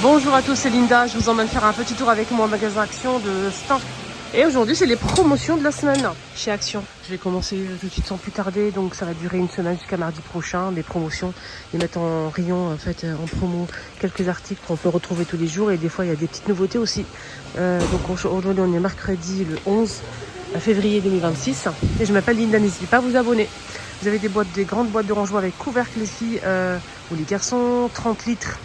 Bonjour à tous, c'est Linda. Je vous emmène faire un petit tour avec moi au magasin Action de Stains. Et aujourd'hui, c'est les promotions de la semaine chez Action. Je vais commencer tout de suite sans plus tarder. Donc, ça va durer une semaine jusqu'à mardi prochain. Les promotions, ils mettent en rayon, en fait, en promo quelques articles qu'on peut retrouver tous les jours. Et des fois, il y a des petites nouveautés aussi. Donc, aujourd'hui, on est mercredi le 11 février 2026. Et je m'appelle Linda. N'hésitez pas à vous abonner. Vous avez des grandes boîtes de rangement avec couvercle les filles ou les garçons, 30 litres.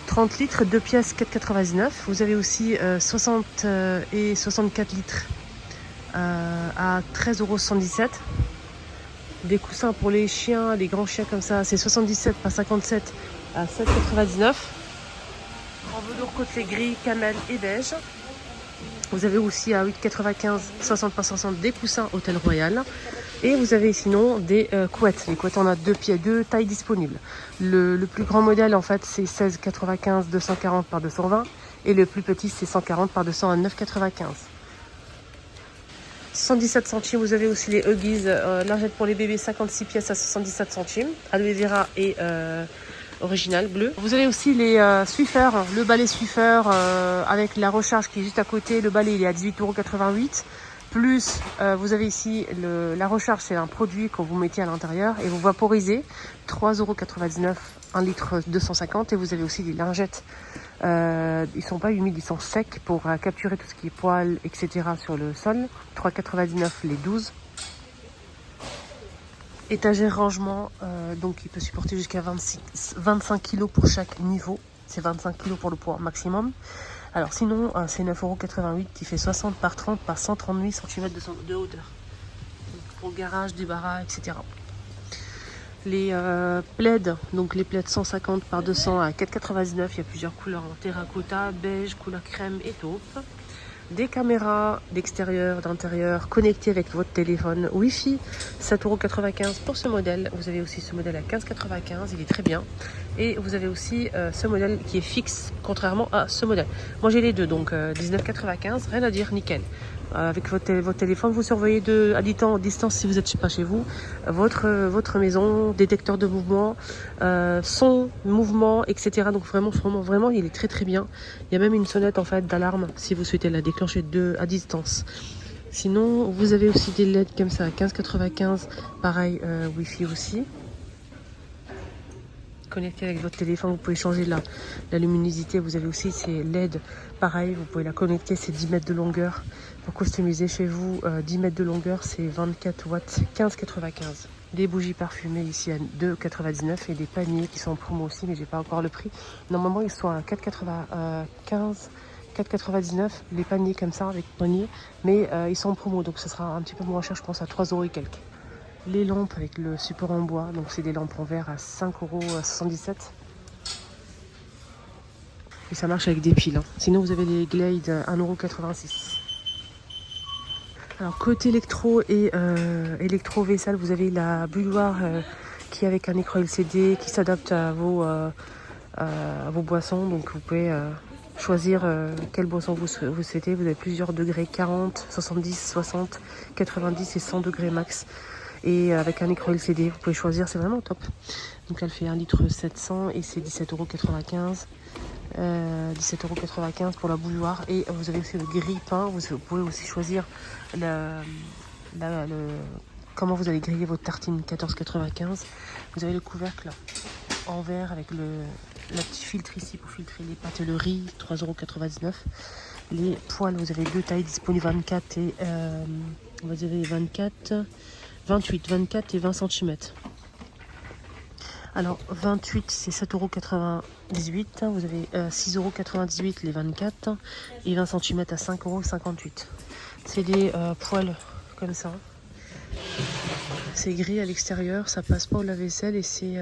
30 litres, 2 pièces 4,99. Vous avez aussi 60 et 64 litres à 13,77 €. Des coussins pour les chiens, les grands chiens comme ça, c'est 77 par 57 à 7,99 €. En velours côtelé gris, camel et beige. Vous avez aussi à 8,95 60 par 60 des coussins Hôtel Royal. Et vous avez sinon des couettes. Les couettes, on a deux tailles disponibles. Le plus grand modèle, en fait, c'est 16,95 240 par 220. Et le plus petit, c'est 140 par 200 à 9,95. 117 centimes, vous avez aussi les Huggies, lingettes pour les bébés, 56 pièces à 77 centimes. Aloe vera et original bleu. Vous avez aussi les Swiffer, le balai Swiffer avec la recharge qui est juste à côté. Le balai, il est à 18,88 €. Plus, vous avez ici la recharge, c'est un produit que vous mettez à l'intérieur et vous vaporisez. 3,99 €, 1 litre 250. Et vous avez aussi des lingettes. Ils sont pas humides, ils sont secs pour capturer tout ce qui est poils, etc. sur le sol. 3,99 € les 12. Étagère rangement, donc il peut supporter jusqu'à 25 kg pour chaque niveau. C'est 25 kg pour le poids maximum. Alors sinon, c'est 9,88 € qui fait 60 par 30 par 138 cm de hauteur. Donc, pour le garage, débarras, etc. Les plaids, donc les plaids 150 par 200 à 4,99 €. Il y a plusieurs couleurs en terracotta, beige, couleur crème et taupe. Des caméras d'extérieur, d'intérieur, connectées avec votre téléphone Wi-Fi, 7,95 € pour ce modèle. Vous avez aussi ce modèle à 15,95 €, il est très bien. Et vous avez aussi ce modèle qui est fixe, contrairement à ce modèle. Moi j'ai les deux, donc 19,95 €, rien à dire, nickel. Avec votre téléphone, vous surveillez à distance si vous n'êtes pas chez vous, votre maison, détecteur de mouvement, son, mouvement, etc. Donc vraiment, il est très très bien. Il y a même une sonnette en fait d'alarme si vous souhaitez la déclencher à distance. Sinon, vous avez aussi des LED comme ça à 15,95 €, pareil, Wi-Fi aussi. Connecté avec votre téléphone, vous pouvez changer la luminosité. Vous avez aussi ces LED, pareil, vous pouvez la connecter, c'est 10 mètres de longueur. Pour customiser chez vous, 10 mètres de longueur, c'est 24 watts, 15,95 €. Des bougies parfumées ici à 2,99 € et des paniers qui sont en promo aussi, mais j'ai pas encore le prix. Normalement, ils sont à 4,95 €, 4,99 € les paniers comme ça avec panier, mais ils sont en promo, donc ce sera un petit peu moins cher, je pense à 3 € et quelques. Les lampes avec le support en bois, donc c'est des lampes en verre à 5,77 €. Et ça marche avec des piles. Sinon, vous avez les Glade à 1,86 €. Alors, côté électro et électro-vaisselle, vous avez la bouilloire qui est avec un écran LCD qui s'adapte à vos boissons. Donc, vous pouvez choisir quelle boisson vous souhaitez. Vous avez plusieurs degrés, 40, 70, 60, 90 et 100 degrés max. Et avec un écran LCD, vous pouvez choisir, c'est vraiment top. Donc elle fait 1 litre 700 et c'est 17,95 €. 17,95 € pour la bouilloire. Et vous avez aussi le grille-pain. Vous pouvez aussi choisir comment vous allez griller votre tartine, 14,95 €. Vous avez le couvercle en verre avec la petite filtre ici pour filtrer les pâtes et le riz, 3,99 €. Les poêles, vous avez deux tailles disponibles, 24 et vous avez 28, 24 et 20 cm. Alors 28 c'est 7,98 €. Vous avez 6,98 € les 24 et 20 cm à 5,58 €. C'est des poêles comme ça. C'est gris à l'extérieur, ça passe pas au lave-vaisselle et c'est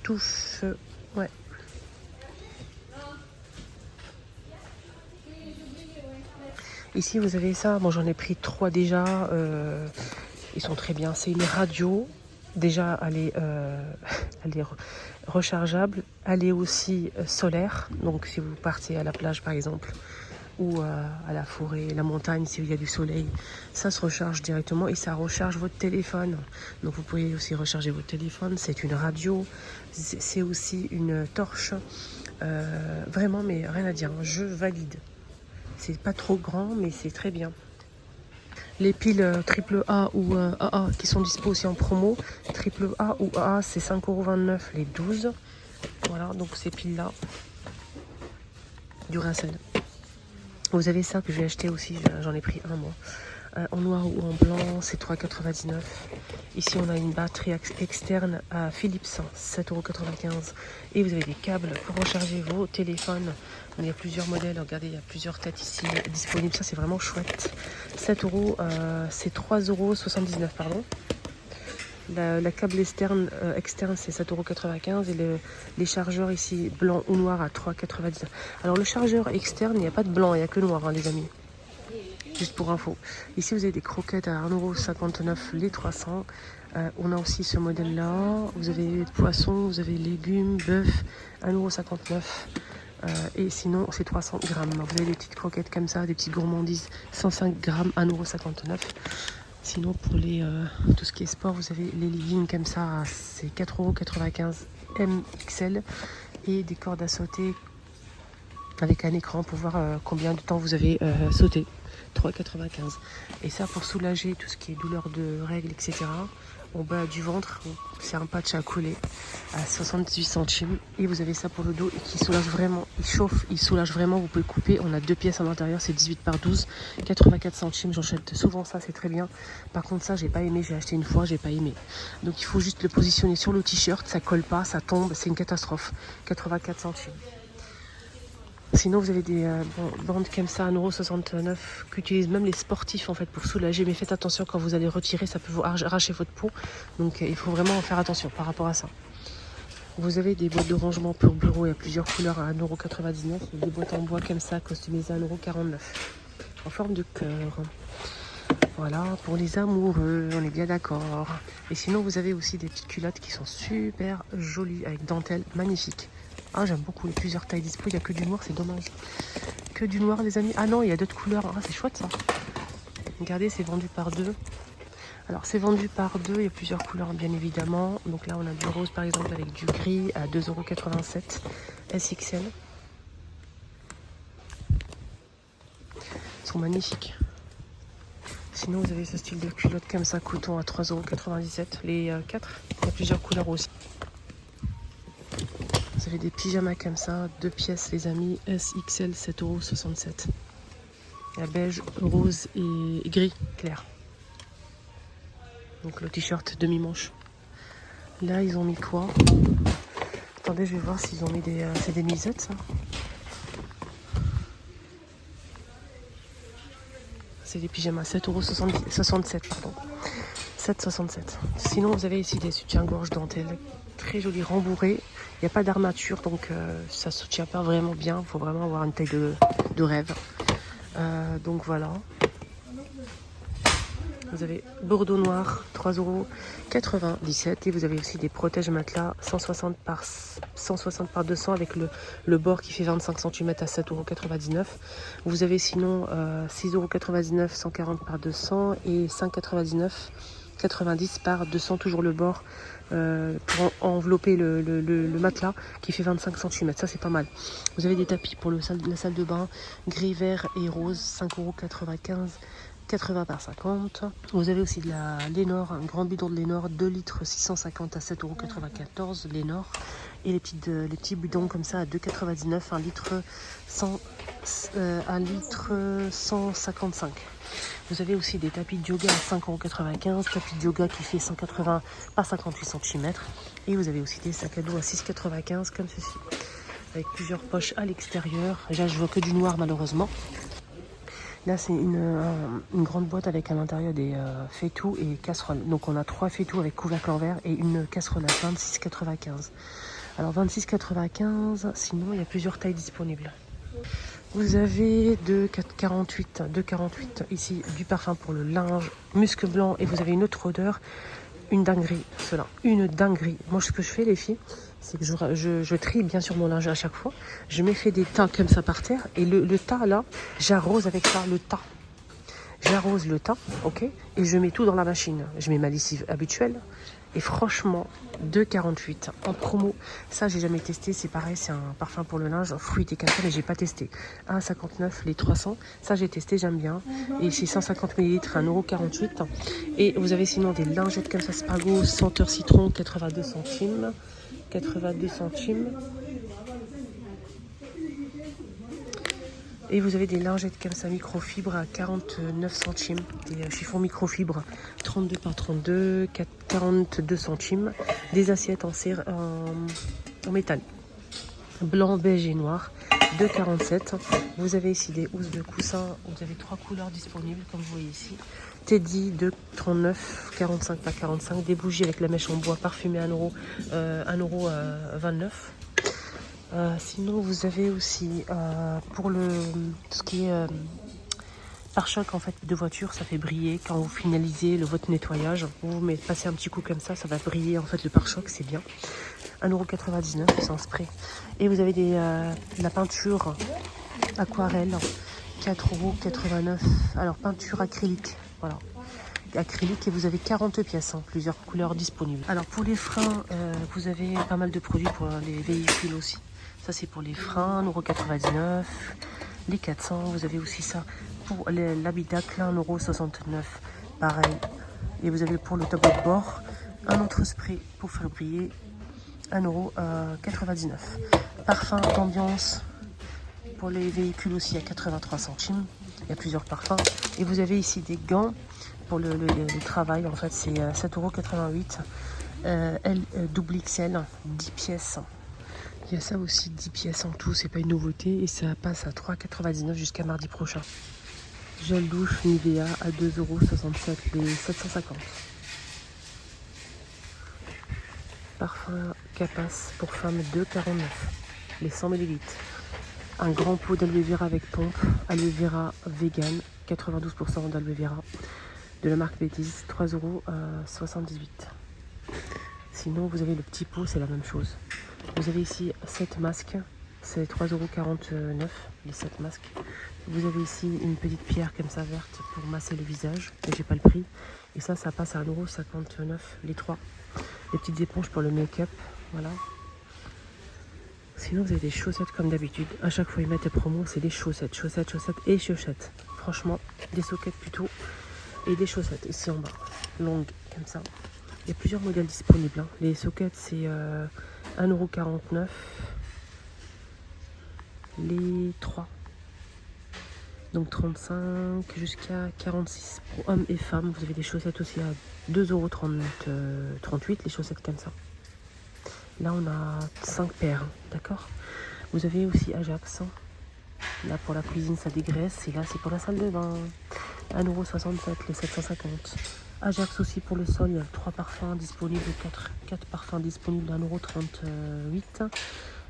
tout feu. Ouais. Ici vous avez ça, bon j'en ai pris 3 déjà, ils sont très bien. C'est une radio, déjà elle est rechargeable, elle est aussi solaire, donc si vous partez à la plage par exemple, ou à la forêt, la montagne, s'il y a du soleil, ça se recharge directement et ça recharge votre téléphone. Donc vous pouvez aussi recharger votre téléphone. C'est une radio, c'est aussi une torche. Vraiment, mais rien à dire, je valide. C'est pas trop grand, mais c'est très bien. Les piles triple A ou AA qui sont dispo aussi en promo. Triple A ou AA, c'est 5,29 € les 12. Voilà, donc ces piles-là. Duracell. Vous avez ça que j'ai acheté aussi, j'en ai pris un moi. En noir ou en blanc, c'est 3,99 €. Ici, on a une batterie externe à Philips, 7,95 €. Et vous avez des câbles pour recharger vos téléphones. Il y a plusieurs modèles, regardez, il y a plusieurs têtes ici disponibles. Ça, c'est vraiment chouette. 7 €, c'est 3,79 €, pardon. La câble externe, c'est 7,95 € et les chargeurs ici, blanc ou noir, à 3,99 €. Alors le chargeur externe, il n'y a pas de blanc, il n'y a que noir, hein, les amis. Juste pour info. Ici, vous avez des croquettes à 1,59 € les 300. On a aussi ce modèle-là. Vous avez poisson, vous avez légumes, bœuf, 1,59 €. Et sinon, c'est 300 grammes. Vous avez des petites croquettes comme ça, des petites gourmandises, 105 grammes, 1,59 €. Sinon, pour tout ce qui est sport, vous avez les leggings comme ça, c'est 4,95 € MXL. Et des cordes à sauter avec un écran pour voir combien de temps vous avez sauté. 3,95 €. Et ça, pour soulager tout ce qui est douleur de règles, etc. Au bas du ventre, c'est un patch à coller à 78 centimes. Et vous avez ça pour le dos et qui soulage vraiment. Il chauffe, il soulage vraiment. Vous pouvez couper. On a 2 pièces à l'intérieur. C'est 18 par 12. 84 centimes. J'achète souvent ça. C'est très bien. Par contre, ça, j'ai pas aimé. J'ai acheté une fois. J'ai pas aimé. Donc, il faut juste le positionner sur le t-shirt. Ça colle pas. Ça tombe. C'est une catastrophe. 84 centimes. Sinon, vous avez des bandes comme ça, 1,69 € qu'utilisent même les sportifs en fait pour soulager. Mais faites attention quand vous allez retirer, ça peut vous arracher votre peau. Donc, il faut vraiment faire attention par rapport à ça. Vous avez des boîtes de rangement pour bureau, il y a plusieurs couleurs à 1,99 €. Des boîtes en bois comme ça, customisées à 1,49 € en forme de cœur. Voilà, pour les amoureux, on est bien d'accord. Et sinon, vous avez aussi des petites culottes qui sont super jolies avec dentelle magnifique. Ah, j'aime beaucoup, il y a plusieurs tailles dispo, il n'y a que du noir, c'est dommage. Que du noir, les amis. Ah non, il y a d'autres couleurs. Ah, c'est chouette ça. Regardez, c'est vendu par 2. Alors, c'est vendu par 2, il y a plusieurs couleurs, bien évidemment. Donc là, on a du rose, par exemple, avec du gris à 2,87 € SXL. Ils sont magnifiques. Sinon, vous avez ce style de culotte comme ça, coton à 3,97 €. Les 4, il y a plusieurs couleurs aussi. Vous avez des pyjamas comme ça, 2 pièces les amis, SXL, 7,67 €. La beige, rose et gris clair. Donc le t-shirt demi-manche. Là, ils ont mis quoi? Attendez, je vais voir s'ils ont mis des... c'est des misettes, ça? C'est des pyjamas, 7,67 €, pardon. 7,67 €. Sinon, vous avez ici des soutiens-gorge dentelle, très jolis, rembourrés. Il n'y a pas d'armature, donc ça ne soutient pas vraiment bien. Il faut vraiment avoir une taille de rêve. Donc voilà. Vous avez Bordeaux noir, 3,97 € et vous avez aussi des protèges matelas 160 par 200 avec le bord qui fait 25 cm à 7,99 €. Vous avez sinon 6,99 €, 140 par 200 et 5,99 € 90 par 200, toujours le bord pour envelopper le matelas qui fait 25 cm. Ça, c'est pas mal. Vous avez des tapis pour la salle de bain, gris, vert et rose, 5,95 €. 80 par 50. Vous avez aussi de la Lénor, un grand bidon de Lénor, 2 litres 650 à 7,94 € Lénor. Et les petits bidons comme ça à 2,99 €, 1 litre 155. Vous avez aussi des tapis de yoga à 5,95 €, tapis de yoga qui fait 180 par 58 cm. Et vous avez aussi des sacs à dos à 6,95 € comme ceci, avec plusieurs poches à l'extérieur. Là, je vois que du noir malheureusement. Là, c'est une grande boîte avec à l'intérieur des fétous et casseroles. Donc, on a 3 fétous avec couvercle en verre et une casserole à 26,95 €. Alors, 26,95 €, sinon, il y a plusieurs tailles disponibles. Vous avez 2,48 ici, du parfum pour le linge, musc blanc, et vous avez une autre odeur. Une dinguerie, cela. Une dinguerie. Moi, ce que je fais, les filles, c'est que je trie bien sûr mon linge à chaque fois. Je me fais des tas comme ça par terre. Et le tas là, j'arrose avec ça, le tas. J'arrose le tas, ok, et je mets tout dans la machine. Je mets ma lessive habituelle. Et franchement, 2,48 en promo. Ça, j'ai jamais testé. C'est pareil, c'est un parfum pour le linge, fruit et café, mais j'ai pas testé. 1,59 les 300. Ça, j'ai testé, j'aime bien. Et c'est 150 ml, 1,48 €. Et vous avez sinon des lingettes comme ça, Spago, senteur citron, 82 centimes. 82 centimes. Et vous avez des lingettes comme ça, microfibre à 49 centimes. Des chiffons microfibre 32 par 32, 42 centimes. Des assiettes en métal. Blanc, beige et noir, 2,47. Vous avez ici des housses de coussins. Vous avez 3 couleurs disponibles, comme vous voyez ici. Teddy, 2,39, 45 par 45. Des bougies avec la mèche en bois parfumée, 1,29 €. Sinon, vous avez aussi pour tout ce qui est pare-choc en fait, de voiture, ça fait briller. Quand vous finalisez votre nettoyage, vous passez un petit coup comme ça va briller en fait le pare-choc, c'est bien. 1,99 €, c'est en spray. Et vous avez la peinture aquarelle, 4,89 €. Alors, peinture acrylique, voilà. Acrylique, et vous avez 40 pièces, plusieurs couleurs disponibles. Alors, pour les freins, vous avez pas mal de produits pour les véhicules aussi. Ça, c'est pour les freins, 1,99 €. Les 400, vous avez aussi ça pour l'habitacle, 1,69 €. Pareil. Et vous avez pour le tableau de bord un autre spray pour faire briller, 1,99 €. Parfum d'ambiance pour les véhicules aussi à 83 centimes. Il y a plusieurs parfums. Et vous avez ici des gants pour le travail. En fait, c'est 7,88 €. Double XL, 10 pièces. Il y a ça aussi, 10 pièces en tout, c'est pas une nouveauté. Et ça passe à 3,99 € jusqu'à mardi prochain. Gel douche Nivea à 2,67 € les 750. Parfum Capas pour femmes, 2,49 € les 100 ml. Un grand pot d'aloe vera avec pompe, aloe vera vegan, 92% d'aloe vera, de la marque Bétis, 3,78 €. Sinon, vous avez le petit pot, c'est la même chose. Vous avez ici 7 masques, c'est 3,49 € les 7 masques. Vous avez ici une petite pierre comme ça verte pour masser le visage, mais j'ai pas le prix. Et ça passe à 1,59 € les 3. Les petites éponges pour le make-up, voilà. Sinon, vous avez des chaussettes comme d'habitude. À chaque fois, ils mettent des promos, c'est des chaussettes et chaussettes. Franchement, des soquettes plutôt et des chaussettes ici en bas, longues comme ça. Il y a plusieurs modèles disponibles. Les soquettes, c'est 1,49 € les 3. Donc 35 jusqu'à 46 pour hommes et femmes. Vous avez des chaussettes aussi à 2,38 € les chaussettes comme ça. Là, on a 5 paires, d'accord. Vous avez aussi Ajax. Là, pour la cuisine, ça dégraisse. Et là, c'est pour la salle de bain. 1,67 € les 750. Ajax aussi pour le sol. Il y a 3 parfums disponibles, 4 parfums disponibles, 1,38 €.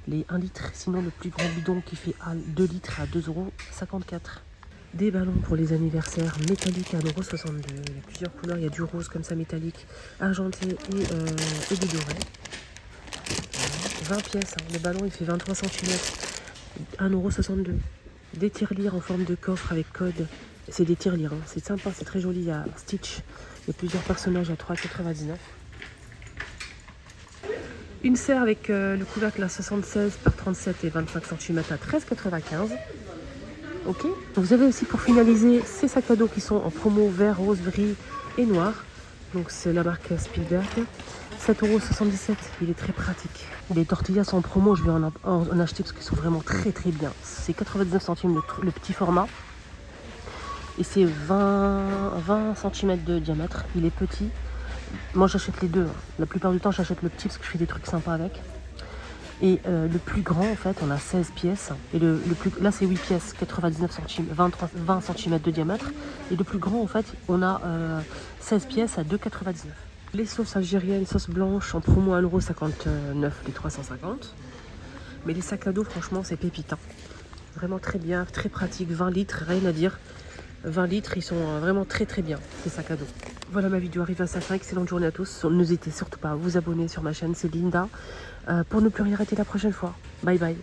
Les 1 litre, sinon le plus grand bidon qui fait 2 litres à 2,54 €. Des ballons pour les anniversaires métalliques à 1,62 €. Il y a plusieurs couleurs. Il y a du rose comme ça métallique, argenté et du doré. 20 pièces, le ballon il fait 23 cm, 1,62 €. Des tirelires en forme de coffre avec code, c'est des tirelires, c'est sympa, c'est très joli, il y a Stitch, il y a plusieurs personnages à 3,99 €. Une serre avec le couvercle à 76 par 37 et 25 cm à 13,95 €. Ok. Vous avez aussi pour finaliser ces sacs à dos qui sont en promo vert, rose, gris et noir. Donc c'est la marque Spielberg. 7,77 €, il est très pratique. Les tortillas sont en promo, je vais en acheter parce qu'ils sont vraiment très très bien. C'est 99 centimes le petit format. Et c'est 20 cm de diamètre, il est petit. Moi j'achète les deux. La plupart du temps j'achète le petit parce que je fais des trucs sympas avec. Et le plus grand en fait on a 16 pièces. Et là c'est 8 pièces, 99 centimes, 20 cm de diamètre. Et le plus grand en fait on a 16 pièces à 2,99 €. Les sauces algériennes, sauce blanche en promo à 1,59 € les 350. Mais les sacs à dos, franchement, c'est pépite. Vraiment très bien, très pratique. 20 litres, rien à dire. 20 litres, ils sont vraiment très très bien, ces sacs à dos. Voilà, ma vidéo arrive à sa fin. Excellente journée à tous. N'hésitez surtout pas à vous abonner sur ma chaîne, c'est Linda, pour ne plus rien rater la prochaine fois. Bye bye.